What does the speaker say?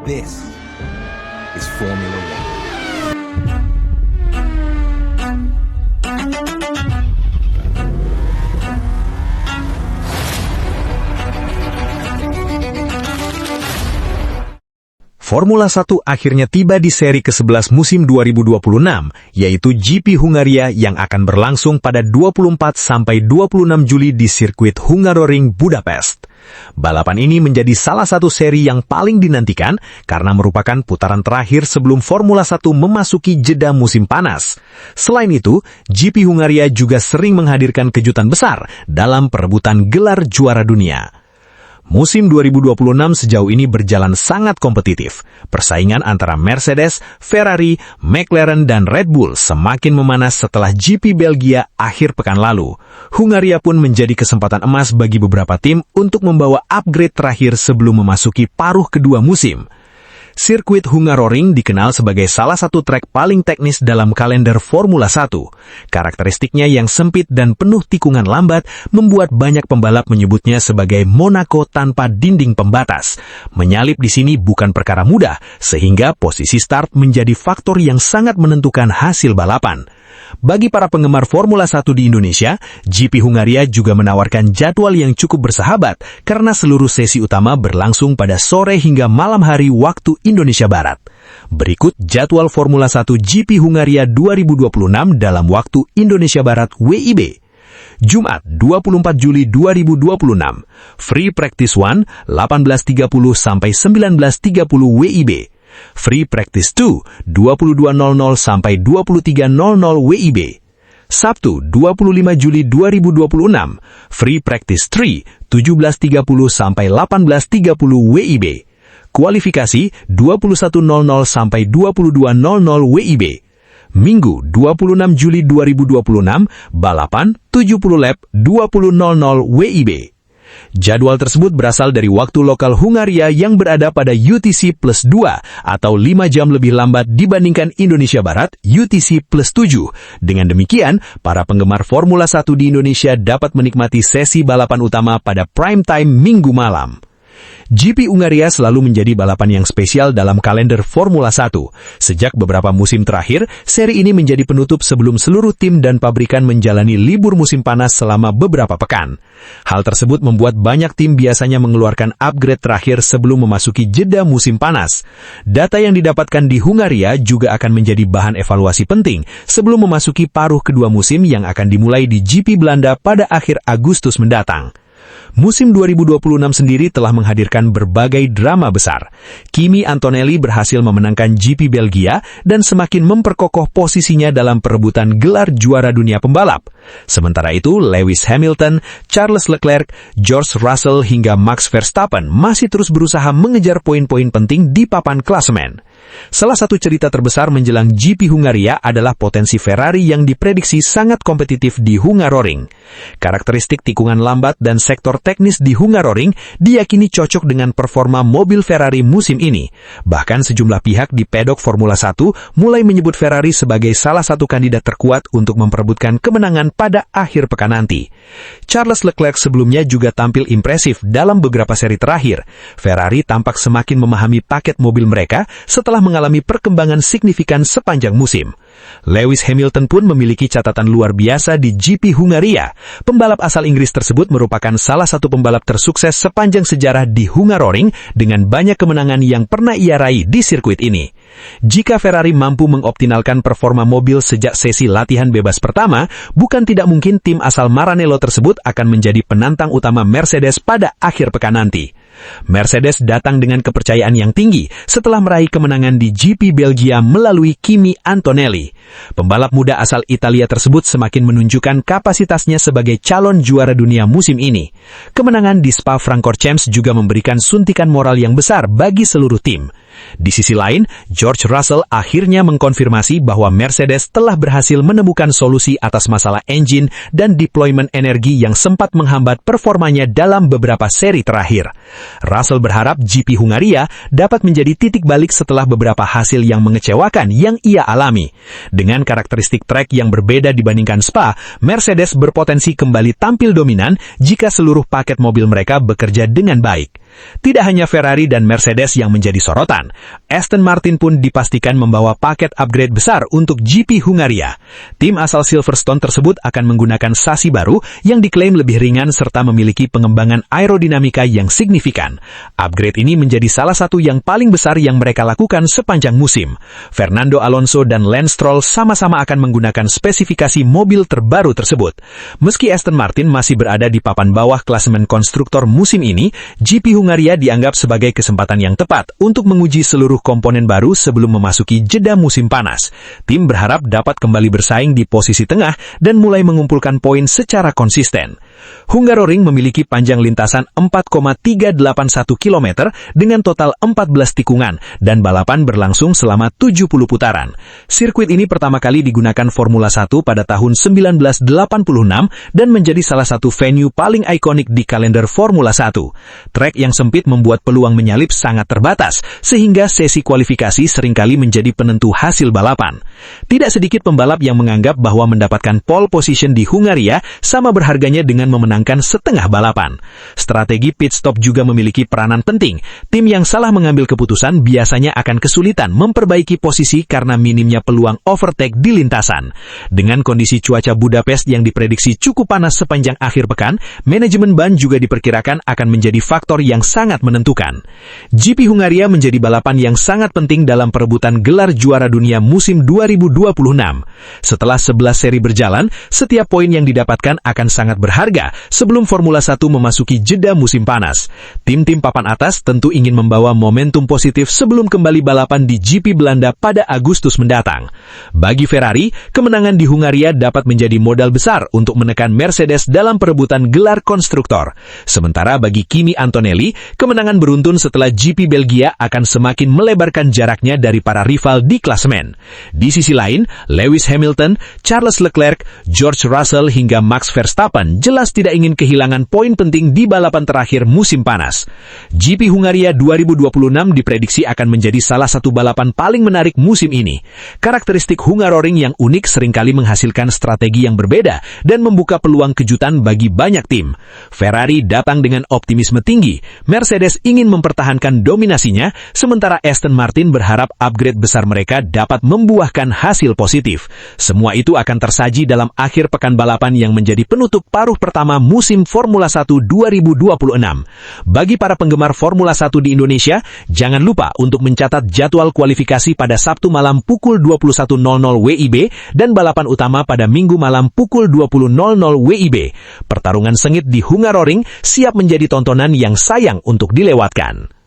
This is Formula One. Formula 1 akhirnya tiba di seri ke-11 musim 2026, yaitu GP Hungaria yang akan berlangsung pada 24-26 Juli di sirkuit Hungaroring, Budapest. Balapan ini menjadi salah satu seri yang paling dinantikan karena merupakan putaran terakhir sebelum Formula 1 memasuki jeda musim panas. Selain itu, GP Hungaria juga sering menghadirkan kejutan besar dalam perebutan gelar juara dunia. Musim 2026 sejauh ini berjalan sangat kompetitif. Persaingan antara Mercedes, Ferrari, McLaren, dan Red Bull semakin memanas setelah GP Belgia akhir pekan lalu. Hungaria pun menjadi kesempatan emas bagi beberapa tim untuk membawa upgrade terakhir sebelum memasuki paruh kedua musim. Sirkuit Hungaroring dikenal sebagai salah satu trek paling teknis dalam kalender Formula 1. Karakteristiknya yang sempit dan penuh tikungan lambat membuat banyak pembalap menyebutnya sebagai Monaco tanpa dinding pembatas. Menyalip di sini bukan perkara mudah, sehingga posisi start menjadi faktor yang sangat menentukan hasil balapan. Bagi para penggemar Formula 1 di Indonesia, GP Hungaria juga menawarkan jadwal yang cukup bersahabat karena seluruh sesi utama berlangsung pada sore hingga malam hari waktu Indonesia Barat. Berikut jadwal Formula 1 GP Hungaria 2026 dalam waktu Indonesia Barat WIB. Jumat 24 Juli 2026, Free Practice 1 18.30 sampai 19.30 WIB. Free Practice 2, 22.00 sampai 23.00 WIB. Sabtu, 25 Juli 2026, Free Practice 3, 17.30 sampai 18.30 WIB. Kualifikasi, 21.00 sampai 22.00 WIB. Minggu, 26 Juli 2026, balapan 70 lap 20.00 WIB. Jadwal tersebut berasal dari waktu lokal Hungaria yang berada pada UTC plus 2 atau 5 jam lebih lambat dibandingkan Indonesia Barat UTC plus 7. Dengan demikian, para penggemar Formula 1 di Indonesia dapat menikmati sesi balapan utama pada prime time Minggu malam. GP Hungaria selalu menjadi balapan yang spesial dalam kalender Formula 1. Sejak beberapa musim terakhir, seri ini menjadi penutup sebelum seluruh tim dan pabrikan menjalani libur musim panas selama beberapa pekan. Hal tersebut membuat banyak tim biasanya mengeluarkan upgrade terakhir sebelum memasuki jeda musim panas. Data yang didapatkan di Hungaria juga akan menjadi bahan evaluasi penting sebelum memasuki paruh kedua musim yang akan dimulai di GP Belanda pada akhir Agustus mendatang. Musim 2026 sendiri telah menghadirkan berbagai drama besar. Kimi Antonelli berhasil memenangkan GP Belgia dan semakin memperkokoh posisinya dalam perebutan gelar juara dunia pembalap. Sementara itu, Lewis Hamilton, Charles Leclerc, George Russell hingga Max Verstappen masih terus berusaha mengejar poin-poin penting di papan klasemen. Salah satu cerita terbesar menjelang GP Hungaria adalah potensi Ferrari yang diprediksi sangat kompetitif di Hungaroring. Karakteristik tikungan lambat dan sektor teknis di Hungaroring diyakini cocok dengan performa mobil Ferrari musim ini. Bahkan sejumlah pihak di pedok Formula 1 mulai menyebut Ferrari sebagai salah satu kandidat terkuat untuk memperebutkan kemenangan pada akhir pekan nanti. Charles Leclerc sebelumnya juga tampil impresif dalam beberapa seri terakhir. Ferrari tampak semakin memahami paket mobil mereka setelah mengalami perkembangan signifikan sepanjang musim. Lewis Hamilton pun memiliki catatan luar biasa di GP Hungaria. Pembalap asal Inggris tersebut merupakan salah satu pembalap tersukses sepanjang sejarah di Hungaroring dengan banyak kemenangan yang pernah ia raih di sirkuit ini. Jika Ferrari mampu mengoptimalkan performa mobil sejak sesi latihan bebas pertama, bukan tidak mungkin tim asal Maranello tersebut akan menjadi penantang utama Mercedes pada akhir pekan nanti. Mercedes datang dengan kepercayaan yang tinggi setelah meraih kemenangan di GP Belgia melalui Kimi Antonelli. Pembalap muda asal Italia tersebut semakin menunjukkan kapasitasnya sebagai calon juara dunia musim ini. Kemenangan di Spa-Francorchamps juga memberikan suntikan moral yang besar bagi seluruh tim. Di sisi lain, George Russell akhirnya mengkonfirmasi bahwa Mercedes telah berhasil menemukan solusi atas masalah engine dan deployment energi yang sempat menghambat performanya dalam beberapa seri terakhir. Russell berharap GP Hungaria dapat menjadi titik balik setelah beberapa hasil yang mengecewakan yang ia alami. Dengan karakteristik trek yang berbeda dibandingkan Spa, Mercedes berpotensi kembali tampil dominan jika seluruh paket mobil mereka bekerja dengan baik. Tidak hanya Ferrari dan Mercedes yang menjadi sorotan, Aston Martin pun dipastikan membawa paket upgrade besar untuk GP Hungaria. Tim asal Silverstone tersebut akan menggunakan sasi baru yang diklaim lebih ringan serta memiliki pengembangan aerodinamika yang signifikan. Upgrade ini menjadi salah satu yang paling besar yang mereka lakukan sepanjang musim. Fernando Alonso dan Lance Stroll sama-sama akan menggunakan spesifikasi mobil terbaru tersebut. Meski Aston Martin masih berada di papan bawah klasemen konstruktor musim ini, GP Hungaria dianggap sebagai kesempatan yang tepat untuk menguji seluruh komponen baru sebelum memasuki jeda musim panas. Tim berharap dapat kembali bersaing di posisi tengah dan mulai mengumpulkan poin secara konsisten. Hungaroring memiliki panjang lintasan 4,381 km dengan total 14 tikungan dan balapan berlangsung selama 70 putaran. Sirkuit ini pertama kali digunakan Formula 1 pada tahun 1986 dan menjadi salah satu venue paling ikonik di kalender Formula 1. Trek yang sempit membuat peluang menyalip sangat terbatas, sehingga sesi kualifikasi seringkali menjadi penentu hasil balapan. Tidak sedikit pembalap yang menganggap bahwa mendapatkan pole position di Hungaria sama berharganya dengan memenangkan setengah balapan. Strategi pit stop juga memiliki peranan penting. Tim yang salah mengambil keputusan biasanya akan kesulitan memperbaiki posisi karena minimnya peluang overtake di lintasan. Dengan kondisi cuaca Budapest yang diprediksi cukup panas sepanjang akhir pekan, manajemen ban juga diperkirakan akan menjadi faktor yang sangat menentukan. GP Hungaria menjadi balapan yang sangat penting dalam perebutan gelar juara dunia musim 2026. Setelah 11 seri berjalan, setiap poin yang didapatkan akan sangat berharga sebelum Formula 1 memasuki jeda musim panas. Tim-tim papan atas tentu ingin membawa momentum positif sebelum kembali balapan di GP Belanda pada Agustus mendatang. Bagi Ferrari, kemenangan di Hungaria dapat menjadi modal besar untuk menekan Mercedes dalam perebutan gelar konstruktor. Sementara bagi Kimi Antonelli, kemenangan beruntun setelah GP Belgia akan semakin melebarkan jaraknya dari para rival di klasemen. Di sisi lain, Lewis Hamilton, Charles Leclerc, George Russell hingga Max Verstappen jelas tidak ingin kehilangan poin penting di balapan terakhir musim panas. GP Hungaria 2026 diprediksi akan menjadi salah satu balapan paling menarik musim ini. Karakteristik Hungaroring yang unik seringkali menghasilkan strategi yang berbeda dan membuka peluang kejutan bagi banyak tim. Ferrari datang dengan optimisme tinggi, Mercedes ingin mempertahankan dominasinya, sementara Aston Martin berharap upgrade besar mereka dapat membuahkan hasil positif. Semua itu akan tersaji dalam akhir pekan balapan yang menjadi penutup paruh pertama musim Formula 1 2026. Bagi para penggemar Formula 1 di Indonesia, jangan lupa untuk mencatat jadwal kualifikasi pada Sabtu malam pukul 21.00 WIB dan balapan utama pada Minggu malam pukul 20.00 WIB. Pertarungan sengit di Hungaroring siap menjadi tontonan yang sayang untuk dilewatkan.